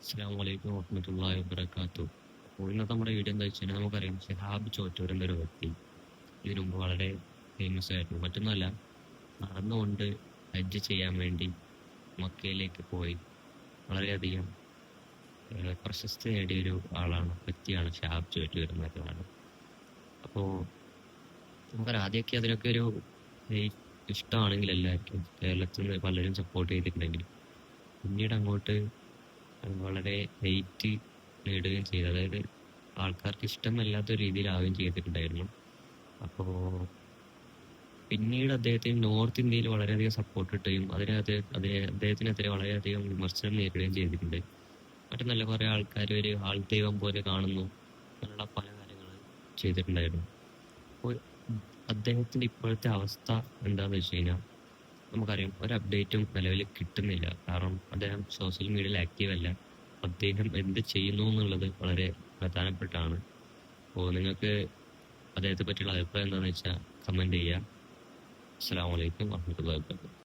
അസ്സലാമു അലൈക്കും വറഹ്മത്തുള്ളാഹി വബറകാതുഹു. അപ്പോൾ ഇന്നത്തെ നമ്മുടെ വീഡിയോ എന്താ വെച്ച് കഴിഞ്ഞാൽ നമുക്കറിയാം ഷിഹാബ് ചോറ്റൂർ എന്നൊരു വ്യക്തി ഇതിനു മുമ്പ് വളരെ ഫേമസ് ആയിരുന്നു. മറ്റൊന്നുമല്ല, നടന്നുകൊണ്ട് ഹജ്ജ് ചെയ്യാൻ വേണ്ടി മക്കയിലേക്ക് പോയി വളരെയധികം പ്രശസ്തി നേടിയൊരു വ്യക്തിയാണ് ഷിഹാബ് ചോറ്റൂർ എന്നൊക്കെ ആള്. അപ്പോൾ നമുക്കറിയാം ആദ്യമൊക്കെ അതിനൊക്കെ ഒരു ഇഷ്ടമാണെങ്കിൽ എല്ലാവർക്കും കേരളത്തിൽ നിന്ന് പലരും സപ്പോർട്ട് ചെയ്തിട്ടുണ്ടെങ്കിലും പിന്നീട് അങ്ങോട്ട് വളരെ ഹെയ്റ്റ് നേടുകയും ചെയ്തു. അതായത് ആൾക്കാർക്ക് ഇഷ്ടമല്ലാത്ത രീതിയിലാവുകയും ചെയ്തിട്ടുണ്ടായിരുന്നു. അപ്പോൾ പിന്നീട് അദ്ദേഹത്തിന് നോർത്ത് ഇന്ത്യയിൽ വളരെയധികം സപ്പോർട്ട് കിട്ടുകയും അദ്ദേഹത്തിനെതിരെ വളരെയധികം വിമർശനം നേരിടുകയും ചെയ്തിട്ടുണ്ട്. മറ്റൊന്നല്ല, കുറേ ആൾക്കാർ ഒരു ആൾ ദൈവം പോലെ കാണുന്നു അങ്ങനെയുള്ള പല കാര്യങ്ങൾ ചെയ്തിട്ടുണ്ടായിരുന്നു. അപ്പോൾ അദ്ദേഹത്തിന്റെ ഇപ്പോഴത്തെ അവസ്ഥ എന്താണെന്ന് വെച്ച് കഴിഞ്ഞാൽ നമുക്കറിയാം, ഒരു അപ്ഡേറ്റും നിലവിൽ കിട്ടുന്നില്ല. കാരണം അദ്ദേഹം സോഷ്യൽ മീഡിയയിൽ ആക്റ്റീവ് അല്ല. അദ്ദേഹം എന്ത് ചെയ്യുന്നു എന്നുള്ളത് വളരെ പ്രധാനപ്പെട്ടാണ്. അപ്പോൾ നിങ്ങൾക്ക് അദ്ദേഹത്തെ പറ്റിയുള്ള അഭിപ്രായം എന്താണെന്ന് വെച്ചാൽ കമന്റ് ചെയ്യുക. അസ്സലാമു അലൈക്കും വറഹ്മത്തുള്ളാഹി വബറകാതുഹു.